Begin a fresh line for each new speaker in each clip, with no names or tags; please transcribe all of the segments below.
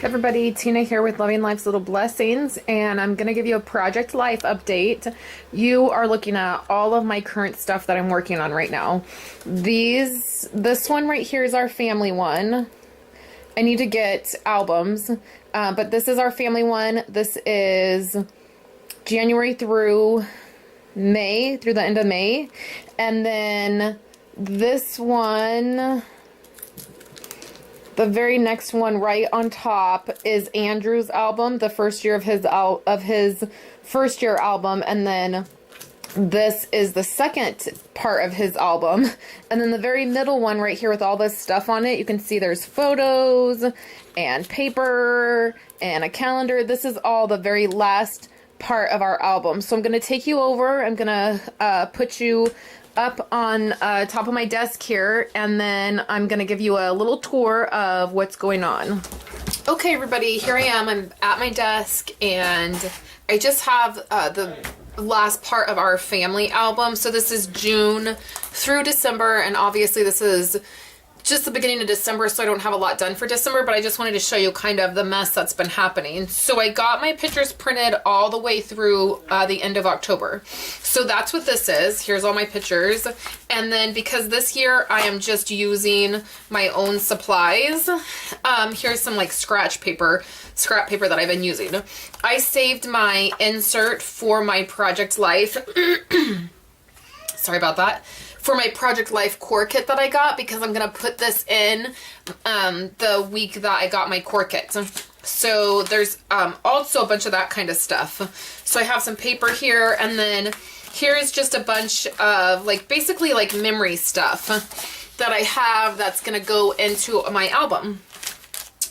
Everybody, Tina here with Loving Life's Little Blessings, and I'm going to give you a Project Life update. You are looking at all of my current stuff that I'm working on right now. This one right here is our family one. I need to get albums, but this is our family one. This is January through May, through the end of May. And then this one, the very next one right on top is Andrew's album, the first year of his first year album, and then this is the second part of his album. And then the very middle one right here with all this stuff on it, you can see there's photos and paper and a calendar. This is all the very last part of our album. So I'm going to take you over. I'm going to put you up on top of my desk here, and then I'm gonna give you a little tour of what's going on. Okay, everybody, here I am. I'm at my desk, and I just have the last part of our family album. So this is June through December, and obviously this is just the beginning of December, so I don't have a lot done for December, but I just wanted to show you kind of the mess that's been happening. So I got my pictures printed all the way through the end of October. So that's what this is. Here's all my pictures. And then because this year I am just using my own supplies, here's some like scrap paper that I've been using. I saved my insert for my Project Life. Sorry about that. For my Project Life core kit that I got, because I'm going to put this in the week that I got my core kit. So there's also a bunch of that kind of stuff. So I have some paper here, and then here is just a bunch of basically memory stuff that I have that's going to go into my album.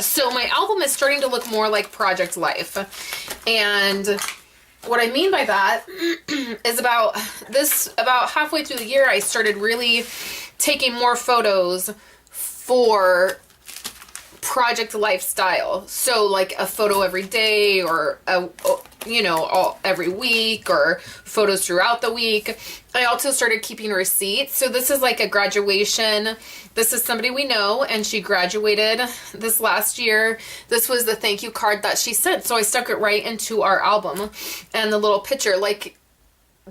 So my album is starting to look more like Project Life. And what I mean by that is about halfway through the year, I started really taking more photos for Project Lifestyle. So like a photo every day, or every week, or photos throughout the week. I also started keeping receipts. So this is like a graduation. This is somebody we know, and she graduated this last year. This was the thank you card that she sent. So I stuck it right into our album, and the little picture. Like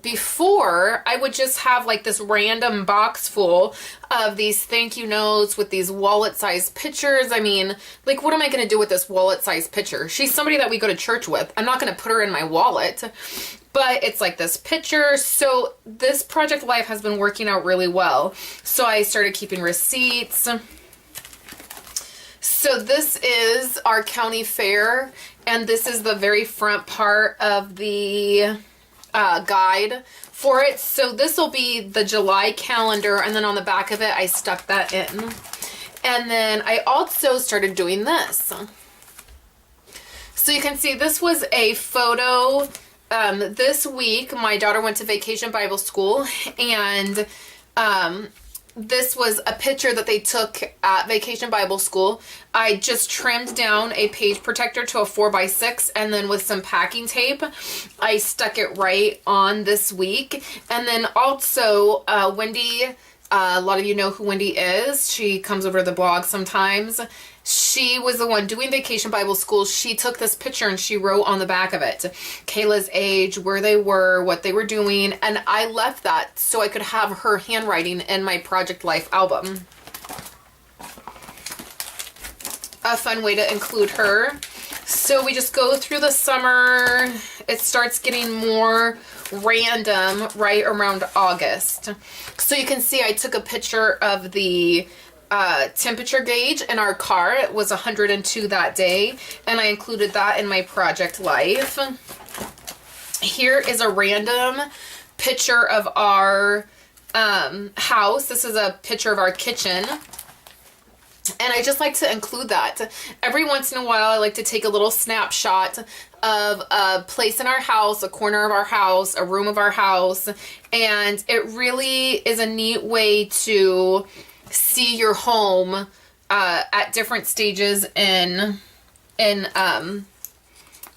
before, I would just have like this random box full of these thank you notes with these wallet-sized pictures. I mean, like, what am I going to do with this wallet-sized picture? She's somebody that we go to church with. I'm not going to put her in my wallet, but it's like this picture. So this Project Life has been working out really well. So I started keeping receipts. So this is our county fair, and this is the very front part of the guide for it. So this will be the July calendar, and then on the back of it I stuck that in. And then I also started doing this. So you can see this was a photo. This week my daughter went to Vacation Bible School, and this was a picture that they took at Vacation Bible School. I just trimmed down a page protector to a 4x6, and then with some packing tape, I stuck it right on this week. And then also, Wendy, a lot of you know who Wendy is. She comes over to the blog sometimes. She was the one doing Vacation Bible School. She took this picture and she wrote on the back of it Kayla's age, where they were, what they were doing, and I left that so I could have her handwriting in my Project Life album. A fun way to include her. So we just go through the summer. It starts getting more random right around August. So you can see I took a picture of the temperature gauge in our car. It was 102 that day, and I included that in my Project Life. Here is a random picture of our house. This is a picture of our kitchen, and I just like to include that. Every once in a while I like to take a little snapshot of a place in our house, a corner of our house, a room of our house, and it really is a neat way to see your home at different stages in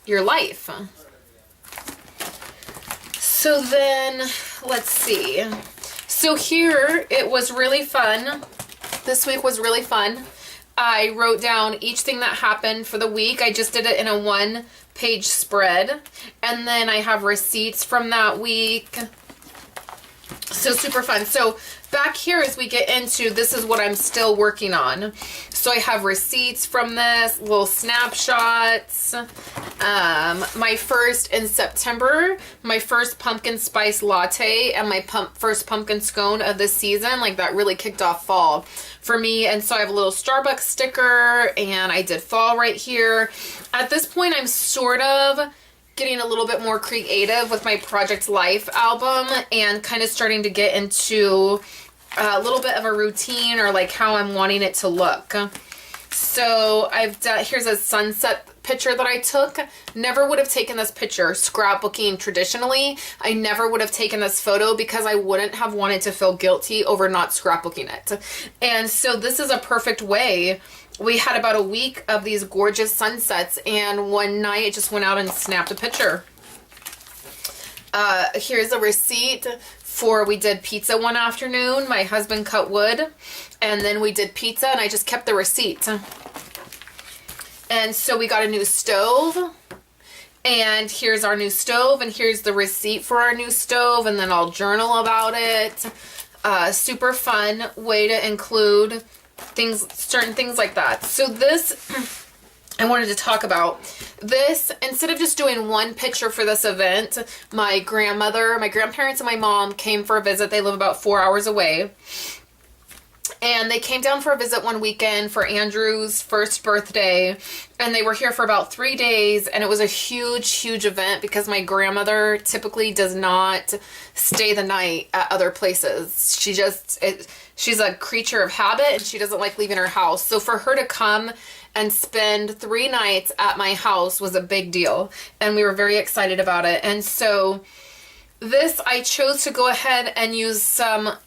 your life. So then, let's see. So here, it was really fun. This week was really fun. I wrote down each thing that happened for the week. I just did it in a 1-page spread. And then I have receipts from that week. So super fun. So back here as we get into, this is what I'm still working on. So I have receipts from this, little snapshots. My first in September, my first pumpkin spice latte and my first pumpkin scone of this season. Like that really kicked off fall for me. And so I have a little Starbucks sticker and I did fall right here. At this point, I'm sort of getting a little bit more creative with my Project Life album and kind of starting to get into a little bit of a routine or like how I'm wanting it to look. So I've done, here's a sunset picture that I took. Never would have taken this picture scrapbooking traditionally. I never would have taken this photo because I wouldn't have wanted to feel guilty over not scrapbooking it. And so this is a perfect way. We had about a week of these gorgeous sunsets, and one night I just went out and snapped a picture. Here's a receipt for, we did pizza one afternoon. My husband cut wood, and then we did pizza, and I just kept the receipt. And so we got a new stove, and here's our new stove, and here's the receipt for our new stove, and then I'll journal about it. Super fun way to include things, certain things like that. So this, I wanted to talk about this. Instead of just doing one picture for this event, my grandmother, my grandparents, and my mom came for a visit. They live about 4 hours away. And they came down for a visit one weekend for Andrew's first birthday. And they were here for about 3 days. And it was a huge, huge event because my grandmother typically does not stay the night at other places. She's a creature of habit and she doesn't like leaving her house. So for her to come and spend 3 nights at my house was a big deal. And we were very excited about it. And so this, I chose to go ahead and use some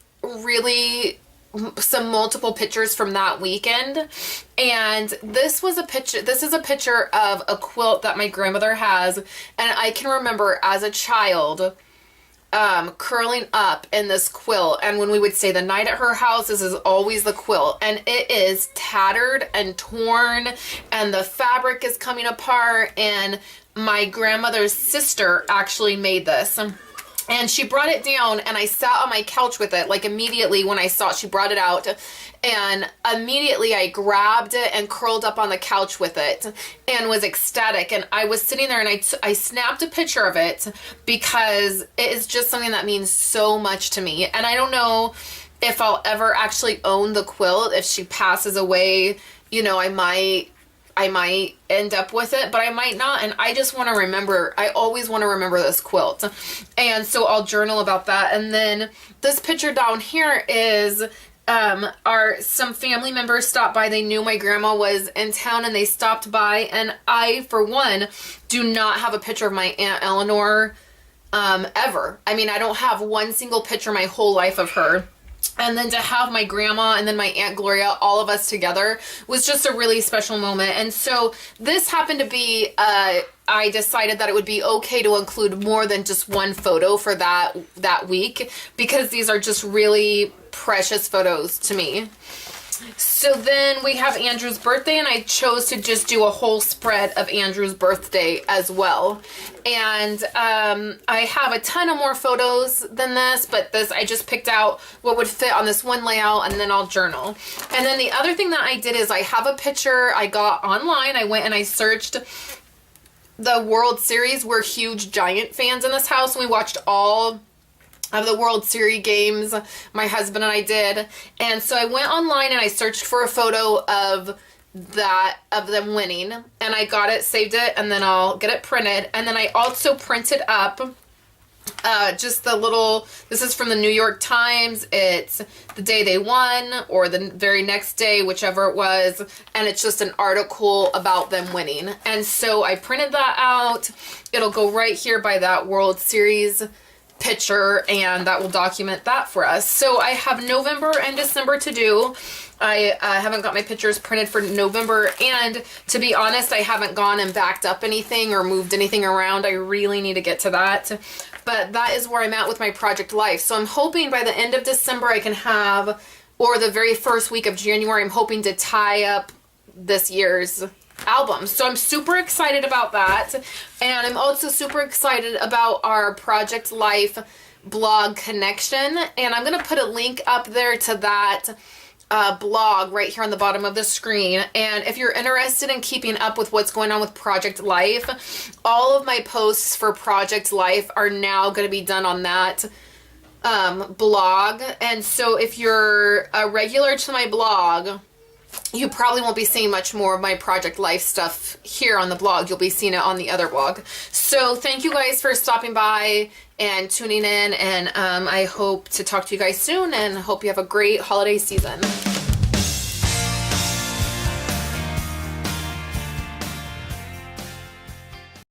multiple pictures from that weekend. And this is a picture of a quilt that my grandmother has. And I can remember as a child curling up in this quilt, and when we would stay the night at her house, this is always the quilt, and it is tattered and torn and the fabric is coming apart. And my grandmother's sister actually made this. And she brought it down, and I sat on my couch with it, like immediately when I saw it, she brought it out. And immediately I grabbed it and curled up on the couch with it and was ecstatic. And I was sitting there and I snapped a picture of it because it is just something that means so much to me. And I don't know if I'll ever actually own the quilt. If she passes away, you know, I might end up with it, but I might not. And I just want to remember, I always want to remember this quilt. And so I'll journal about that. And then this picture down here is some family members stopped by. They knew my grandma was in town and they stopped by. And I, for one, do not have a picture of my Aunt Eleanor ever. I mean, I don't have one single picture my whole life of her. And then to have my grandma and then my Aunt Gloria, all of us together, was just a really special moment. And so this happened to be, I decided that it would be okay to include more than just one photo for that week, because these are just really precious photos to me. So then we have Andrew's birthday, and I chose to just do a whole spread of Andrew's birthday as well. And I have a ton of more photos than this, but this, I just picked out what would fit on this one layout, and then I'll journal. And then the other thing that I did is I have a picture I got online. I went and I searched the World Series. We're huge Giant fans in this house, and we watched all of the World Series games, my husband and I did. And so I went online and I searched for a photo of them winning, and I got it, saved it, and then I'll get it printed. And then I also printed up just the little, this is from the New York Times. It's the day they won or the very next day, whichever it was. And it's just an article about them winning. And so I printed that out. It'll go right here by that World Series picture, and that will document that for us. So I have November and December to do. I haven't got my pictures printed for November, and to be honest, I haven't gone and backed up anything or moved anything around. I really need to get to that. But that is where I'm at with my Project Life. So I'm hoping by the end of December I can have, or the very first week of January, I'm hoping to tie up this year's album. So I'm super excited about that. And I'm also super excited about our Project Life blog connection. And I'm going to put a link up there to that blog right here on the bottom of the screen. And if you're interested in keeping up with what's going on with Project Life, all of my posts for Project Life are now going to be done on that blog. And so if you're a regular to my blog, you probably won't be seeing much more of my Project Life stuff here on the blog. You'll be seeing it on the other blog. So thank you guys for stopping by and tuning in, and I hope to talk to you guys soon, and hope you have a great holiday season.